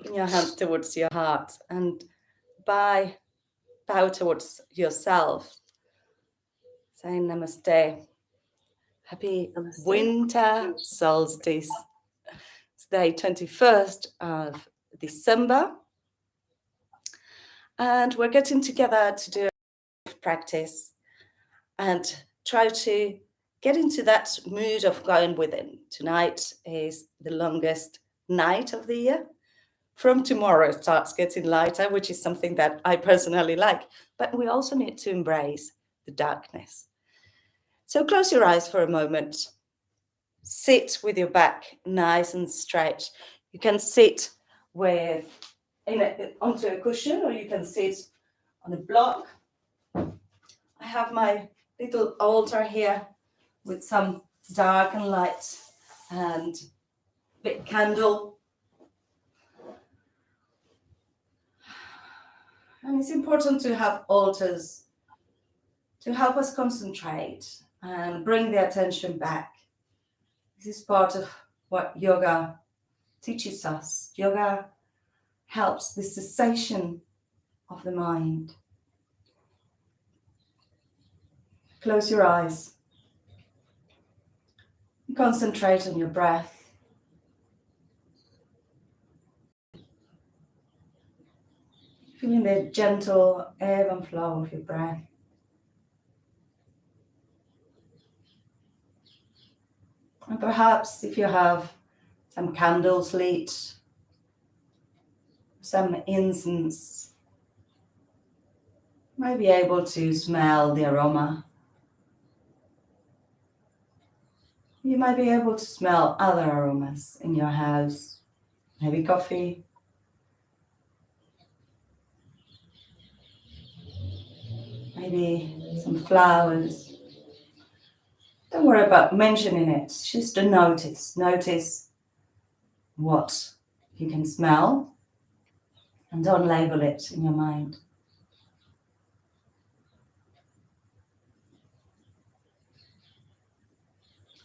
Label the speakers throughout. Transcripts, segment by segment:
Speaker 1: Bring your hands towards your heart and bow towards yourself, saying namaste. Happy
Speaker 2: Namaste.
Speaker 1: winter solstice. It's the 21st of December. And we're getting together to do a practice and try to get into that mood of going within. Tonight is the longest night of the year. From tomorrow it starts getting lighter, which is something that I personally like. But we also need to embrace the darkness. So close your eyes for a moment. Sit with your back nice and straight. You can sit onto a cushion, or you can sit on a block. I have my little altar here with some dark and light and big candle. And it's important to have altars to help us concentrate and bring the attention back. This is part of what yoga teaches us. Yoga helps the cessation of the mind. Close your eyes. Concentrate on your breath. Feeling the gentle ebb and flow of your breath. And perhaps if you have some candles lit, some incense, you might be able to smell the aroma. You might be able to smell other aromas in your house, maybe coffee, maybe some flowers. Don't worry about mentioning it, just to notice. Notice what you can smell and don't label it in your mind.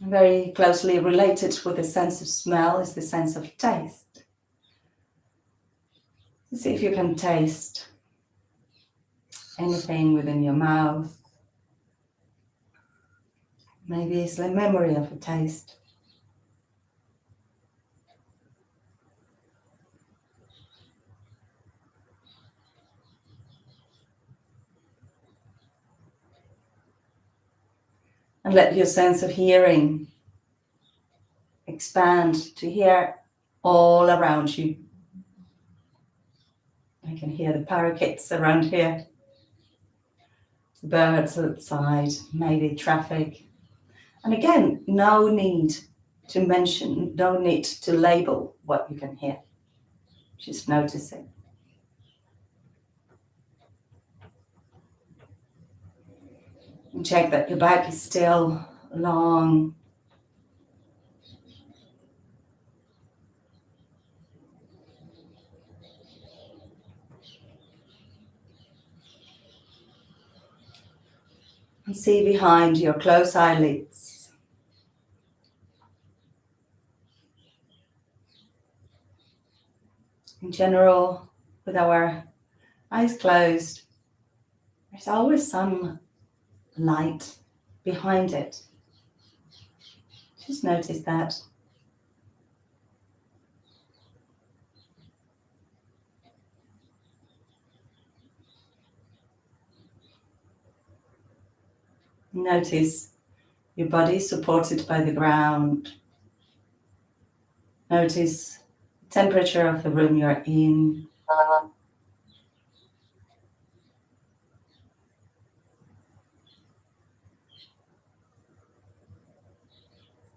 Speaker 1: Very closely related with the sense of smell is the sense of taste. See if you can taste anything within your mouth. Maybe it's the memory of a taste. And let your sense of hearing expand to hear all around you. I can hear the parakeets around here, the birds outside, maybe traffic. And again, no need to mention, no need to label what you can hear. Just notice it. And check that your back is still long. And see behind your closed eyelids. In general, with our eyes closed, there's always some light behind it. Just notice that. Notice your body supported by the ground. Notice the temperature of the room you're in.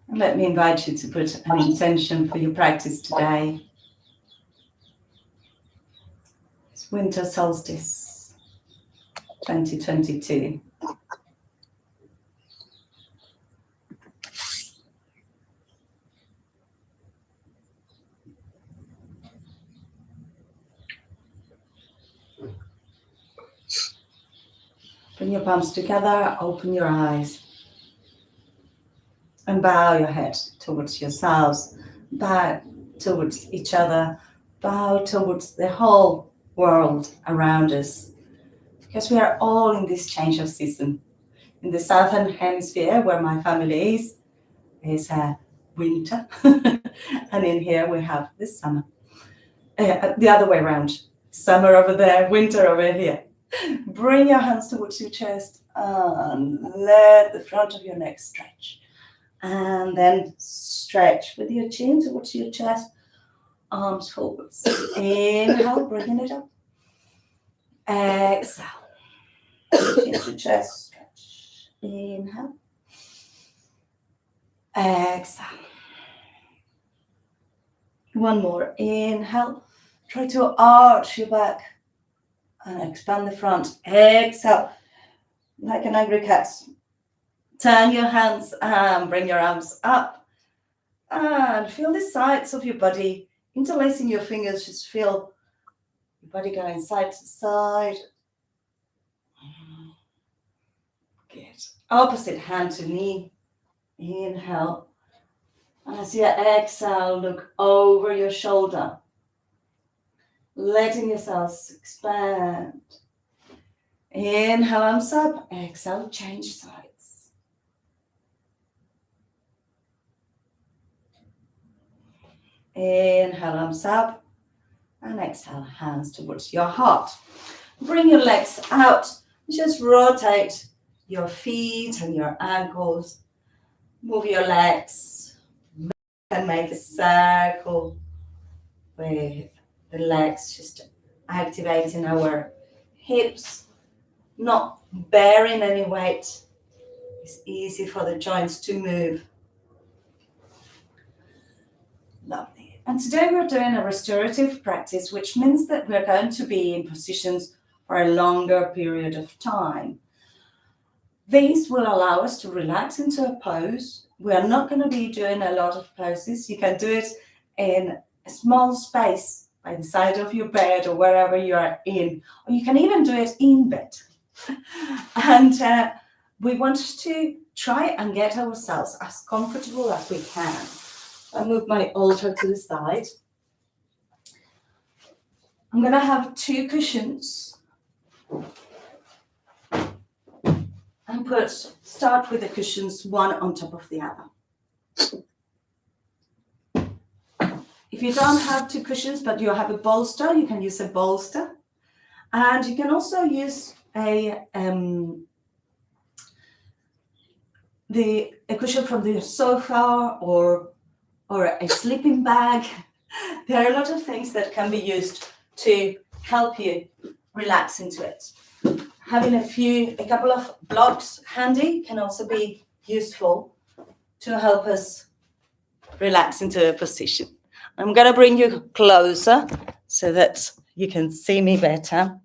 Speaker 1: And let me invite you to put an intention for your practice today. It's winter solstice 2022. Bring your palms together, open your eyes, and bow your head towards yourselves, bow towards each other, bow towards the whole world around us, because we are all in this change of season. In the southern hemisphere, where my family is winter, and in here we have this summer. The other way around, summer over there, winter over here. Bring your hands towards your chest and let the front of your neck stretch. And then stretch with your chin towards your chest, arms forwards. Inhale, bringing it up. Exhale. Chin to chest, stretch. Inhale. Exhale. One more. Inhale. Try to arch your back and expand the front. Exhale. Like an angry cat. Turn your hands and bring your arms up. And feel the sides of your body. Interlacing your fingers, just feel your body going side to side. Good. Opposite hand to knee. Inhale. As you exhale, look over your shoulder. Letting yourself expand. Inhale, arms up. Exhale, change sides. Inhale, arms up. And exhale, hands towards your heart. Bring your legs out. Just rotate your feet and your ankles. Move your legs. And make a circle with the legs, just activating our hips, not bearing any weight. It's easy for the joints to move. Lovely. And today we're doing a restorative practice, which means that we're going to be in positions for a longer period of time. These will allow us to relax into a pose. We are not going to be doing a lot of poses. You can do it in a small space by the side of your bed or wherever you are in, or you can even do it in bed. And we want to try and get ourselves as comfortable as we can. I move my altar to the side. I'm going to have 2 cushions and start with the cushions one on top of the other. If you don't have 2 cushions, but you have a bolster, you can use a bolster. And you can also use a cushion from the sofa or a sleeping bag. There are a lot of things that can be used to help you relax into it. Having a couple of blocks handy can also be useful to help us relax into a position. I'm going to bring you closer so that you can see me better.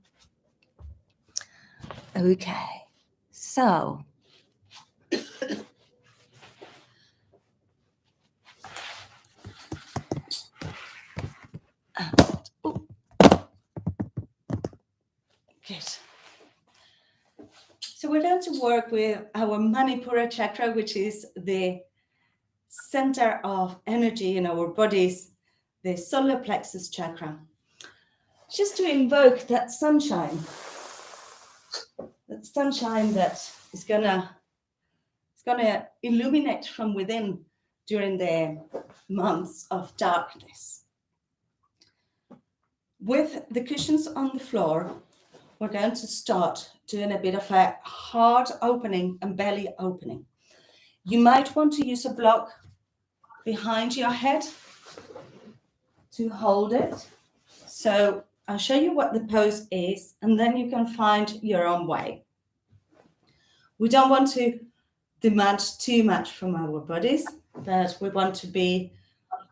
Speaker 1: Okay, so good. So we're going to work with our Manipura chakra, which is the center of energy in our bodies, the solar plexus chakra. Just to invoke that sunshine that is gonna illuminate from within during the months of darkness. With the cushions on the floor, we're going to start doing a bit of a heart opening and belly opening. You might want to use a block behind your head to hold it. So I'll show you what the pose is, and then you can find your own way. We don't want to demand too much from our bodies, but we want to be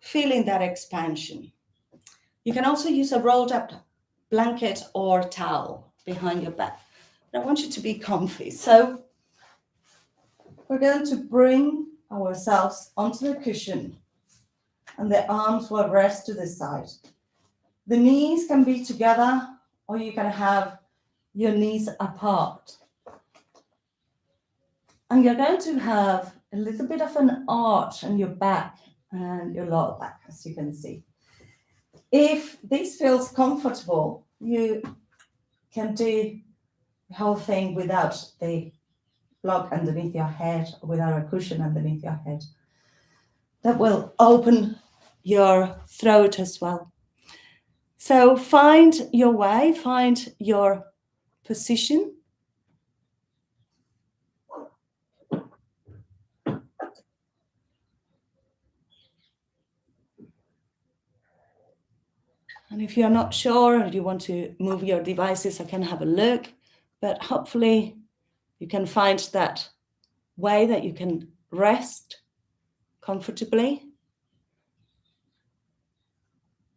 Speaker 1: feeling that expansion. You can also use a rolled up blanket or towel behind your back. But I want you to be comfy. So we're going to bring ourselves onto the cushion, and the arms will rest to the side. The knees can be together, or you can have your knees apart. And you're going to have a little bit of an arch on your back and your lower back, as you can see. If this feels comfortable, you can do the whole thing without the block underneath your head, or without a cushion underneath your head. That will open your throat as well. So find your way, find your position. And if you're not sure or you want to move your devices, I can have a look. But hopefully you can find that way that you can rest comfortably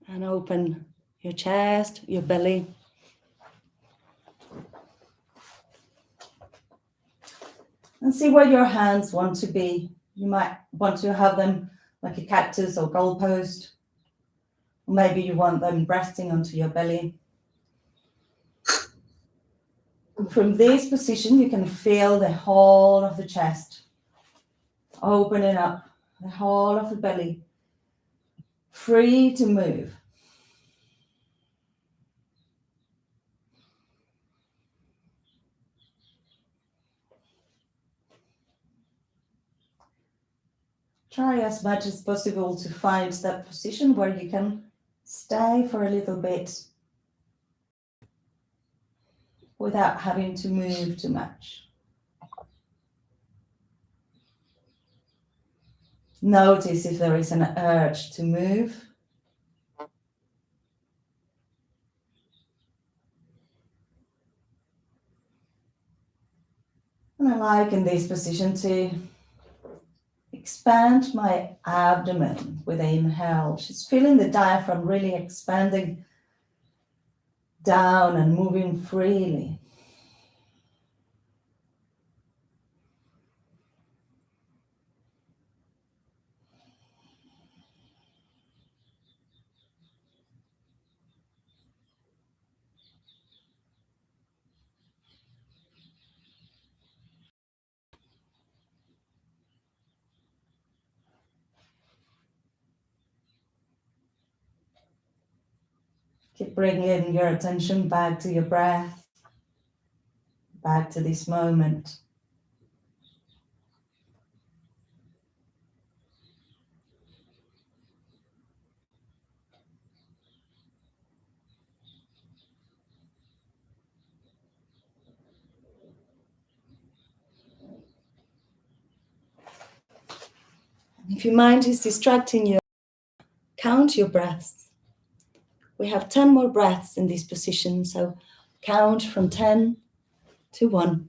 Speaker 1: and open your chest, your belly. And see where your hands want to be. You might want to have them like a cactus or goalpost. Or maybe you want them resting onto your belly. And from this position, you can feel the whole of the chest opening up, the whole of the belly, free to move. Try as much as possible to find that position where you can stay for a little bit without having to move too much. Notice if there is an urge to move. And I like in this position to expand my abdomen with the inhale. Just feeling the diaphragm really expanding down and moving freely. Keep bringing your attention back to your breath, back to this moment. If your mind is distracting you, count your breaths. We have 10 more breaths in this position, so count from 10 to 1.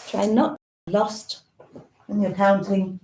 Speaker 1: Try not to be lost when you're counting.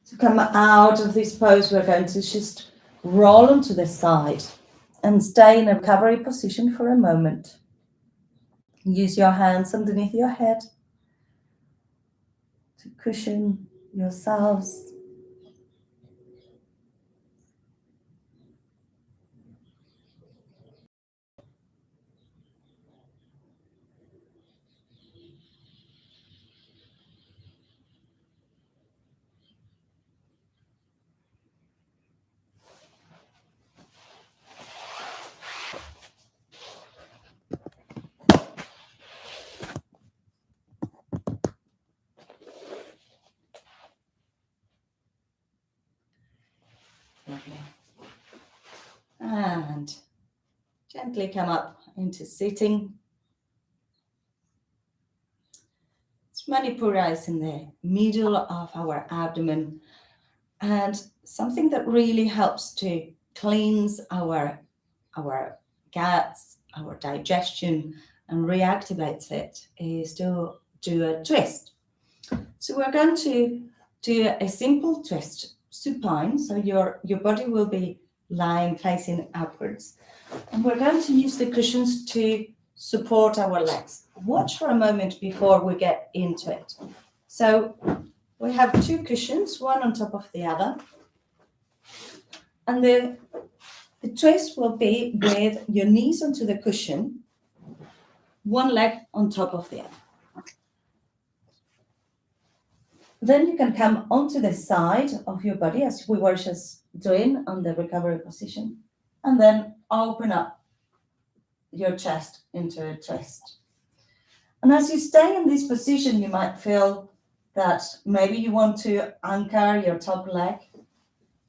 Speaker 1: To come out of this pose, we're going to just roll onto the side and stay in a recovery position for a moment. Use your hands underneath your head to cushion yourselves. Lovely. And gently come up into sitting. Manipura is in the middle of our abdomen, and something that really helps to cleanse our guts, our digestion, and reactivates it is to do a twist. So we're going to do a simple twist, supine, so your body will be lying facing upwards. And we're going to use the cushions to support our legs. Watch for a moment before we get into it. So we have two cushions, one on top of the other. And the twist will be with your knees onto the cushion, one leg on top of the other. Then you can come onto the side of your body as we were just doing on the recovery position, and then open up your chest into a twist. And as you stay in this position, you might feel that maybe you want to anchor your top leg.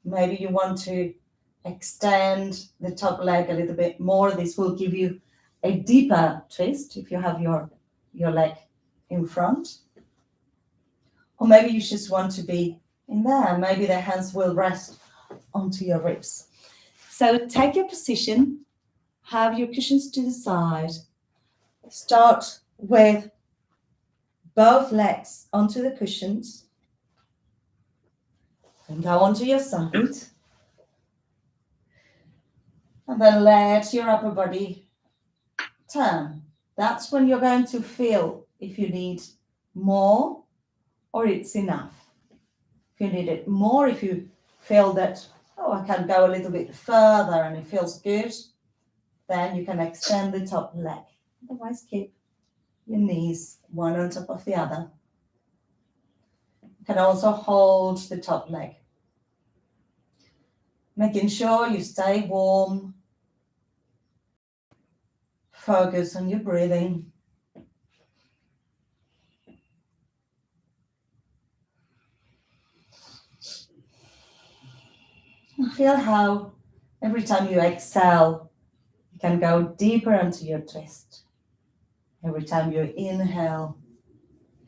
Speaker 1: Maybe you want to extend the top leg a little bit more. This will give you a deeper twist if you have your leg in front. Or maybe you just want to be in there. Maybe the hands will rest onto your ribs. So take your position, have your cushions to the side. Start with both legs onto the cushions. And go onto your side. And then let your upper body turn. That's when you're going to feel if you need more or it's enough. If you need it more, if you feel that, oh, I can go a little bit further and it feels good, then you can extend the top leg. Otherwise, keep your knees one on top of the other. You can also hold the top leg, making sure you stay warm. Focus on your breathing. And feel how every time you exhale, you can go deeper into your twist. Every time you inhale,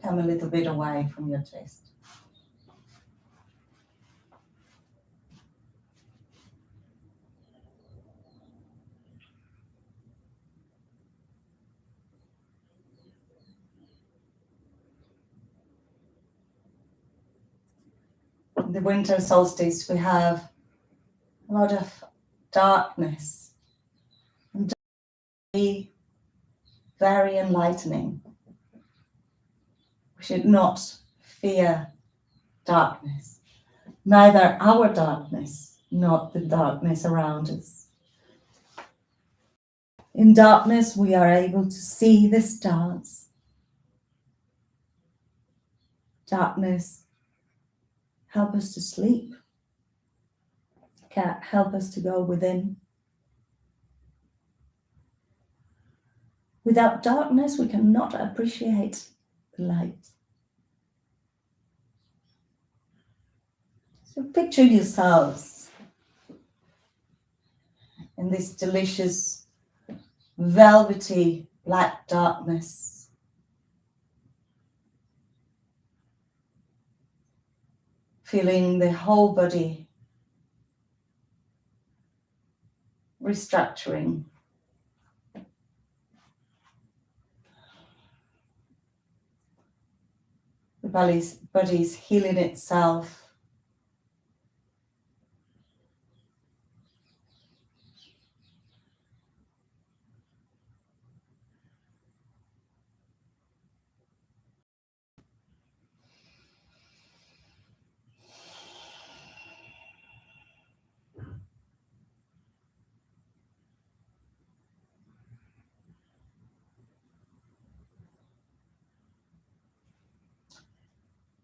Speaker 1: come a little bit away from your twist. In the winter solstice, we have a lot of darkness, and be very enlightening. We should not fear darkness, neither our darkness, nor the darkness around us. In darkness, we are able to see the stars. Darkness help us to sleep, can help us to go within. Without darkness, we cannot appreciate the light. So picture yourselves in this delicious, velvety black darkness. Feeling the whole body restructuring. The body's healing itself.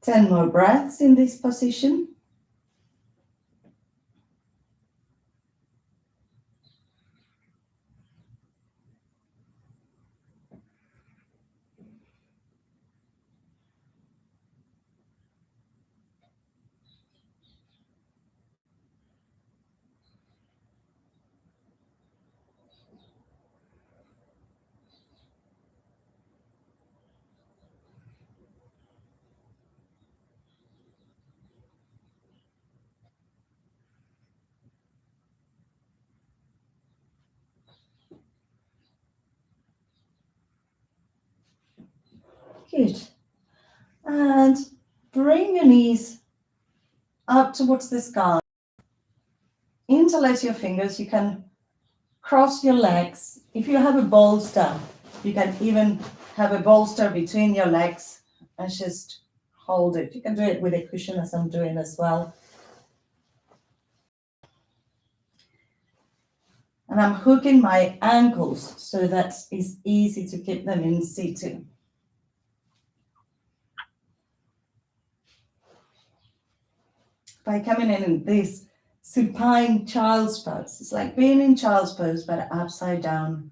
Speaker 1: Ten more breaths in this position. Good. And bring your knees up towards the sky. Interlace your fingers. You can cross your legs. If you have a bolster, you can even have a bolster between your legs and just hold it. You can do it with a cushion, as I'm doing as well. And I'm hooking my ankles so that it's easy to keep them in situ. By coming in this supine child's pose, it's like being in child's pose, but upside down.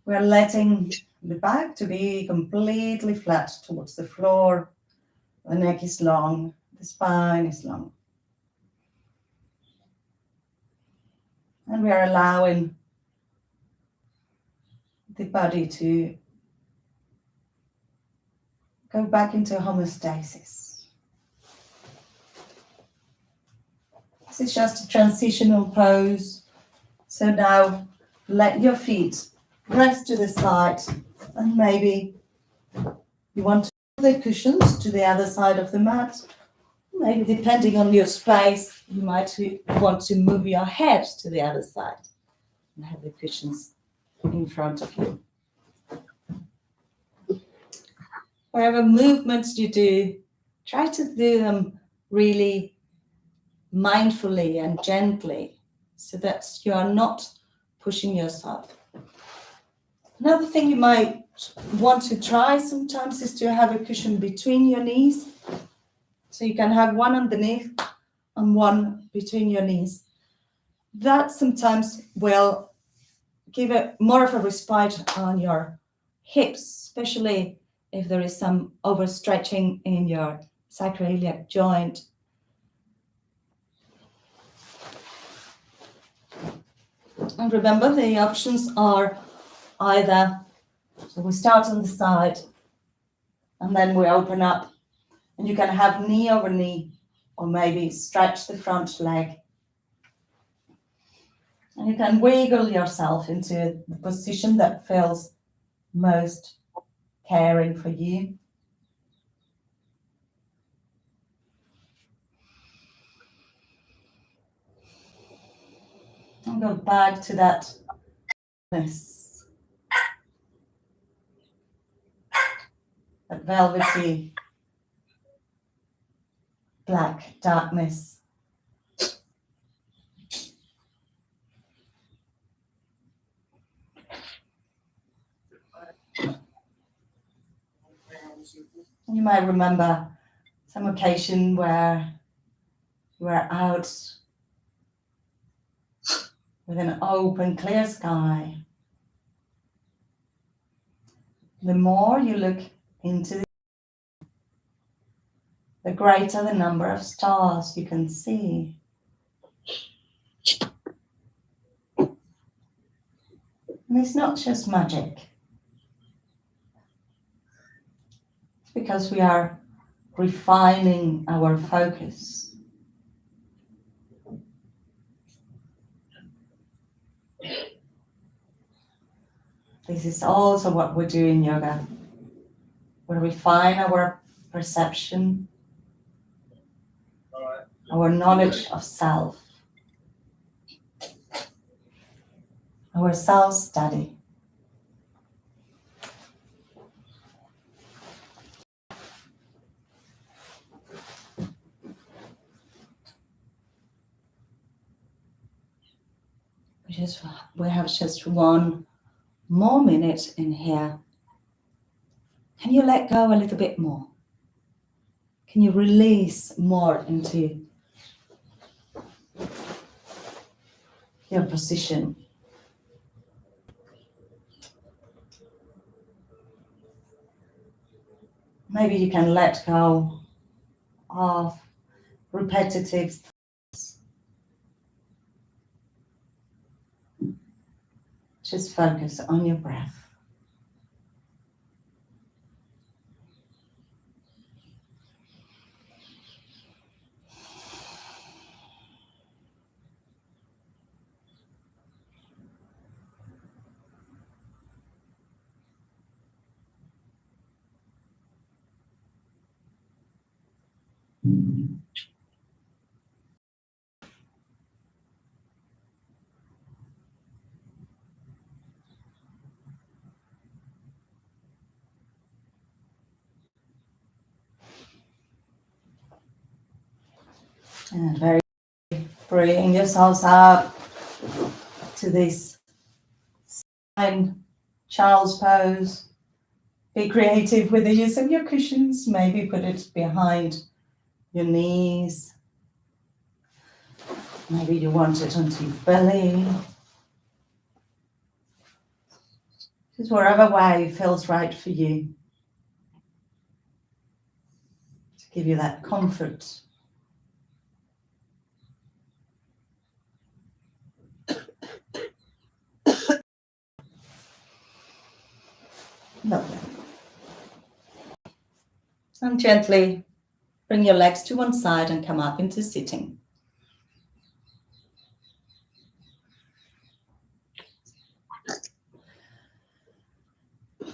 Speaker 1: We're letting the back to be completely flat towards the floor. The neck is long, the spine is long. And we are allowing the body to go back into homeostasis. This is just a transitional pose. So now let your feet rest to the side, and maybe you want to move the cushions to the other side of the mat. Maybe depending on your space, you might want to move your head to the other side and have the cushions in front of you. Whatever movements you do, try to do them really mindfully and gently so that you are not pushing yourself. Another thing you might want to try sometimes is to have a cushion between your knees. So you can have one underneath and one between your knees. That sometimes will give it more of a respite on your hips, especially if there is some overstretching in your sacroiliac joint. And remember, the options are either, so we start on the side and then we open up, and you can have knee over knee, or maybe stretch the front leg. And you can wiggle yourself into the position that feels most caring for you. And go back to that velvety black darkness. You might remember some occasion where you were out with an open, clear sky. The more you look into the greater the number of stars you can see. And it's not just magic. It's because we are refining our focus. This is also what we do in yoga. We refine our perception, our knowledge of self, our self-study. We have just one more minute in here. Can you let go a little bit more? Can you release more into your position? Maybe you can let go of repetitive thoughts. Just focus on your breath. And very bring yourselves up to this fine child's pose. Be creative with the use of your cushions. Maybe put it behind your knees. Maybe you want it onto your belly. Just wherever way feels right for you. To give you that comfort. Lovely. And gently bring your legs to one side and come up into sitting.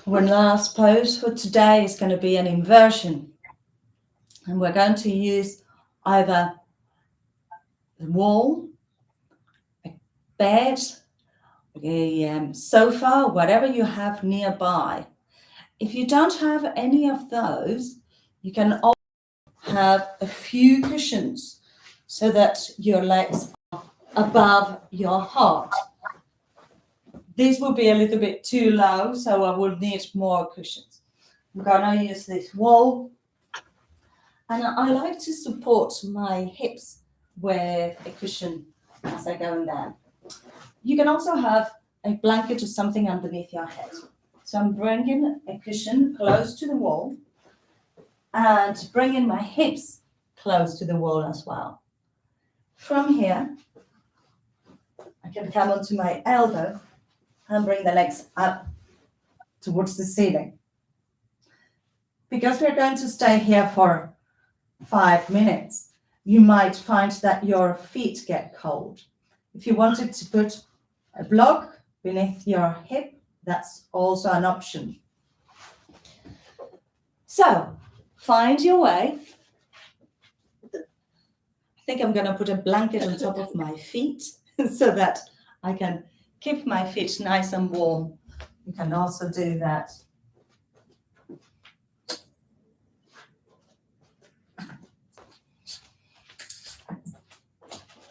Speaker 1: Our last pose for today is going to be an inversion. And we're going to use either the wall, a bed, a sofa, whatever you have nearby. If you don't have any of those, you can also have a few cushions so that your legs are above your heart. This will be a little bit too low, so I will need more cushions. I'm going to use this wall, and I like to support my hips with a cushion as I go down. You can also have a blanket or something underneath your head. So I'm bringing a cushion close to the wall and bringing my hips close to the wall as well. From here, I can come onto my elbow and bring the legs up towards the ceiling. Because we're going to stay here for 5 minutes, you might find that your feet get cold. If you wanted to put a block beneath your hip, that's also an option. So, find your way. I think I'm going to put a blanket on top of my feet so that I can keep my feet nice and warm. You can also do that.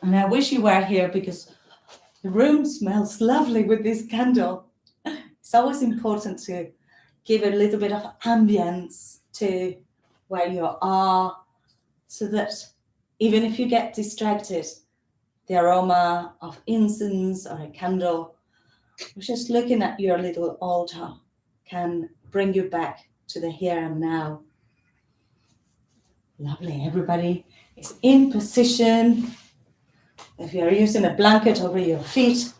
Speaker 1: And I wish you were here because the room smells lovely with this candle. It's always important to give a little bit of ambience to where you are so that even if you get distracted, the aroma of incense or a candle, or just looking at your little altar can bring you back to the here and now. Lovely, everybody is in position. If you're using a blanket over your feet,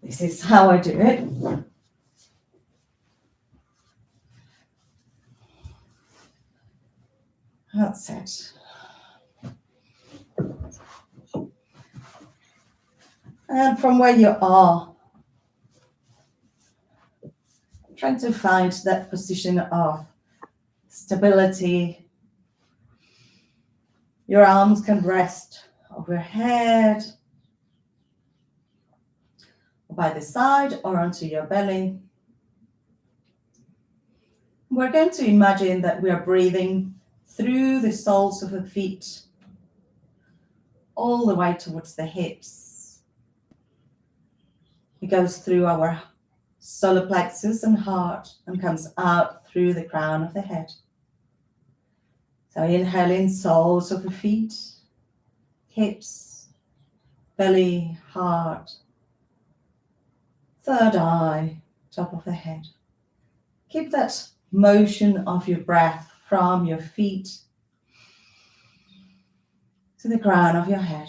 Speaker 1: this is how I do it. That's it. And from where you are, trying to find that position of stability. Your arms can rest overhead, or by the side, or onto your belly. We're going to imagine that we are breathing through the soles of the feet, all the way towards the hips. It goes through our solar plexus and heart and comes out through the crown of the head. So inhaling soles of the feet, hips, belly, heart, third eye, top of the head. Keep that motion of your breath from your feet to the crown of your head.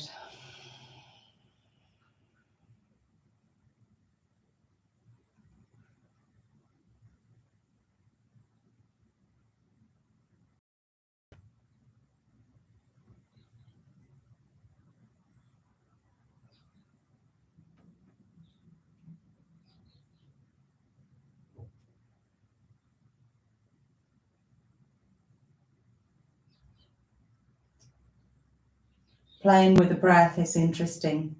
Speaker 1: Playing with the breath is interesting.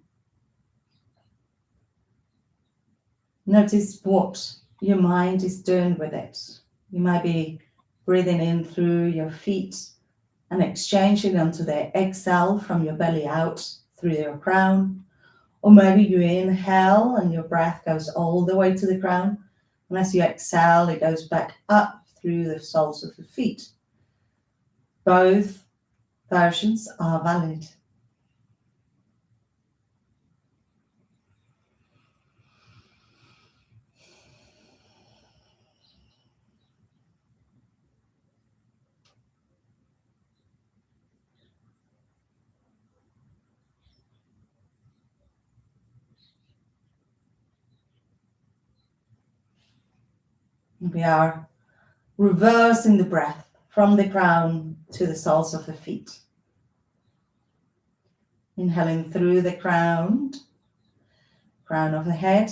Speaker 1: Notice what your mind is doing with it. You might be breathing in through your feet and exchanging onto the exhale from your belly out through your crown. Or maybe you inhale and your breath goes all the way to the crown. And as you exhale, it goes back up through the soles of the feet. Both versions are valid. We are reversing the breath from the crown to the soles of the feet. Inhaling through the crown of the head.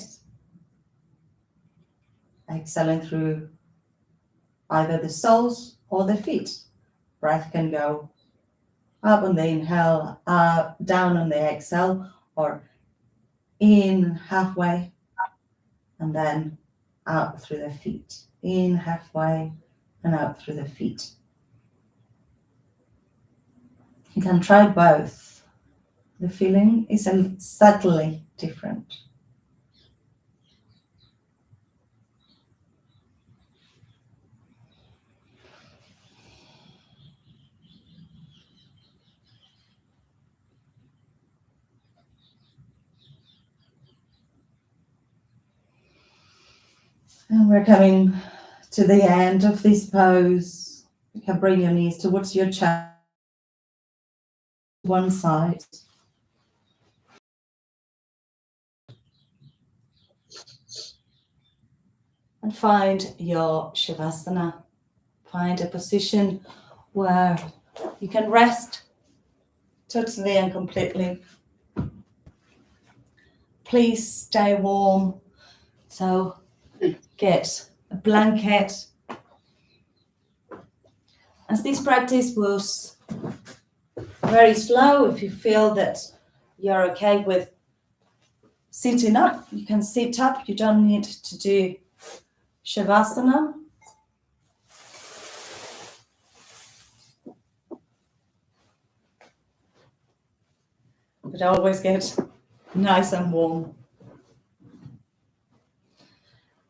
Speaker 1: Exhaling through either the soles or the feet. Breath can go up on the inhale, up, down on the exhale, or in halfway, and then out through the feet. In halfway and out through the feet. You can try both. The feeling is subtly different. And we're coming to the end of this pose. You can bring your knees towards your chest, one side. And find your Shavasana. Find a position where you can rest totally and completely. Please stay warm. So get a blanket. As this practice was very slow, if you feel that you're okay with sitting up, you can sit up. You don't need to do Shavasana. But always get nice and warm.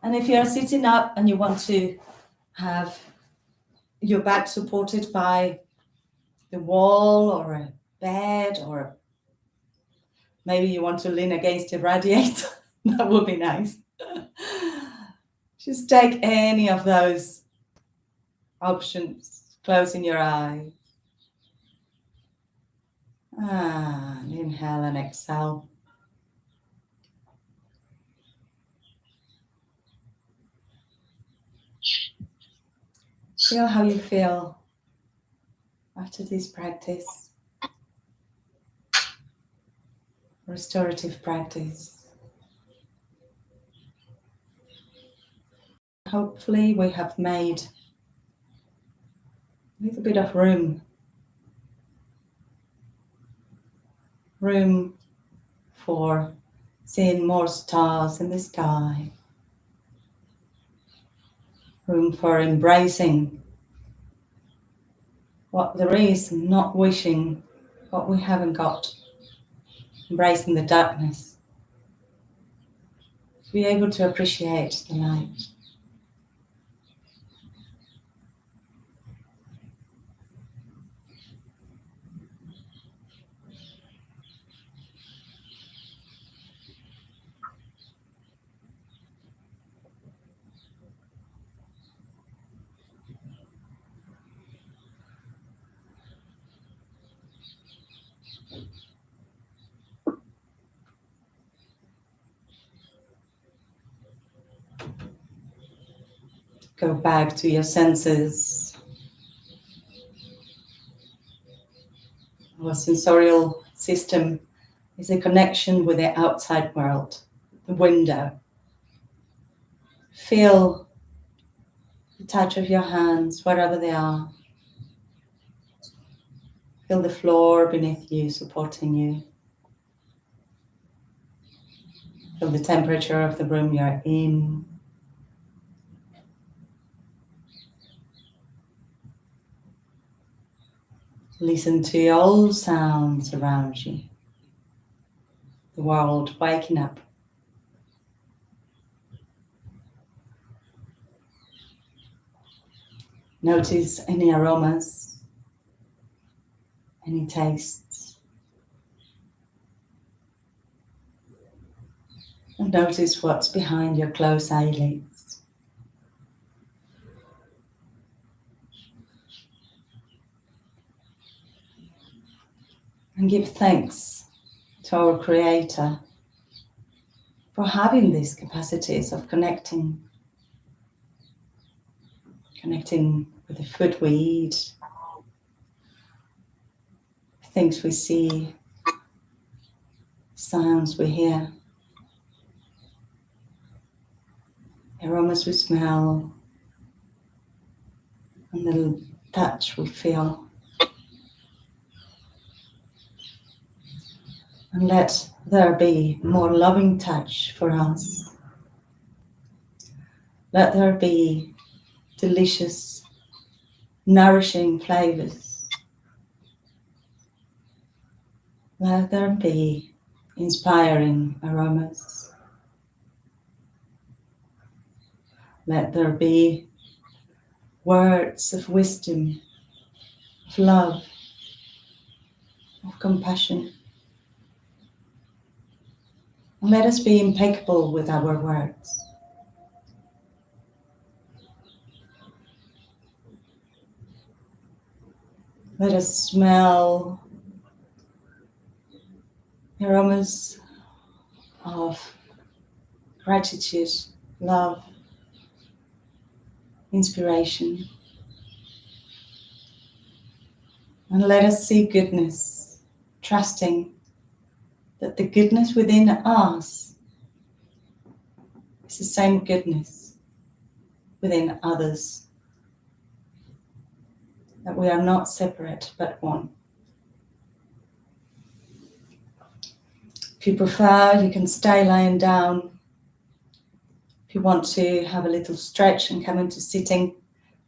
Speaker 1: And if you're sitting up and you want to have your back supported by the wall or a bed, or maybe you want to lean against the radiator, that would be nice. Just take any of those options, closing your eyes. And inhale and exhale. Feel how you feel after this practice. Restorative practice. Hopefully we have made a little bit of room for seeing more stars in the sky, room for embracing what there is and not wishing what we haven't got, embracing the darkness, to be able to appreciate the light. Go back to your senses. Our sensorial system is a connection with the outside world, the window. Feel the touch of your hands wherever they are. Feel the floor beneath you supporting you. Feel the temperature of the room you're in. Listen to all sounds around you. The world waking up. Notice any aromas, any tastes. And notice what's behind your closed eyelids. And give thanks to our Creator for having these capacities of connecting with the food we eat, things we see, sounds we hear, aromas we smell, and the touch we feel. And let there be more loving touch for us. Let there be delicious, nourishing flavors. Let there be inspiring aromas. Let there be words of wisdom, of love, of compassion. And let us be impeccable with our words. Let us smell aromas of gratitude, love, inspiration. And let us see goodness, trusting that the goodness within us is the same goodness within others. That we are not separate but one. If you prefer, you can stay lying down. If you want to have a little stretch and come into sitting,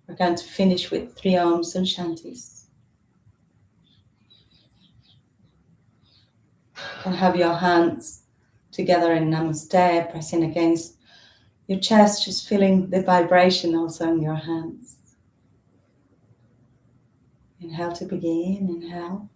Speaker 1: we're going to finish with 3 Oms and Shantis. You can have your hands together in Namaste, pressing against your chest, just feeling the vibration also in your hands. Inhale to begin, inhale.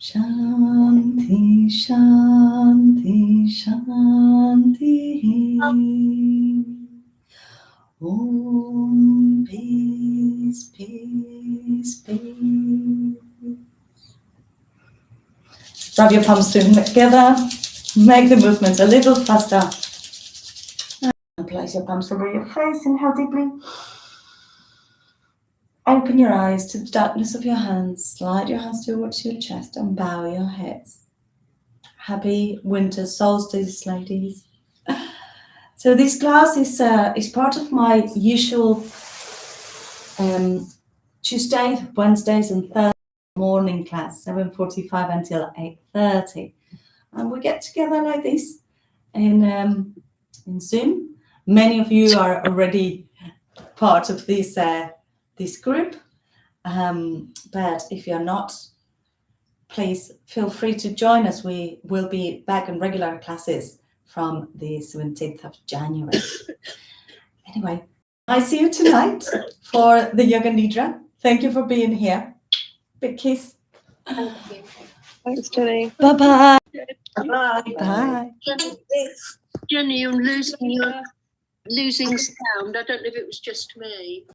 Speaker 1: Shanti, Shanti, Shanti. Om, peace, peace, peace. Rub your palms together. Make the movements a little faster. And place your palms over your face. Inhale deeply. Open your eyes to the darkness of your hands. Slide your hands towards your chest and bow your heads. Happy winter solstice, ladies. So this class is part of my usual Tuesdays, Wednesdays and Thursdays morning class, 7:45 until 8:30. And we get together like this in Zoom. Many of you are already part of this group, but if you're not, please feel free to join us. We will be back in regular classes from the 17th of January. Anyway, I see you tonight for the Yoga Nidra. Thank you for being here. Big kiss.
Speaker 2: Thanks, Jenny.
Speaker 1: Bye-bye.
Speaker 2: Bye.
Speaker 1: Bye.
Speaker 3: Jenny, you're losing sound. I don't know if it was just me.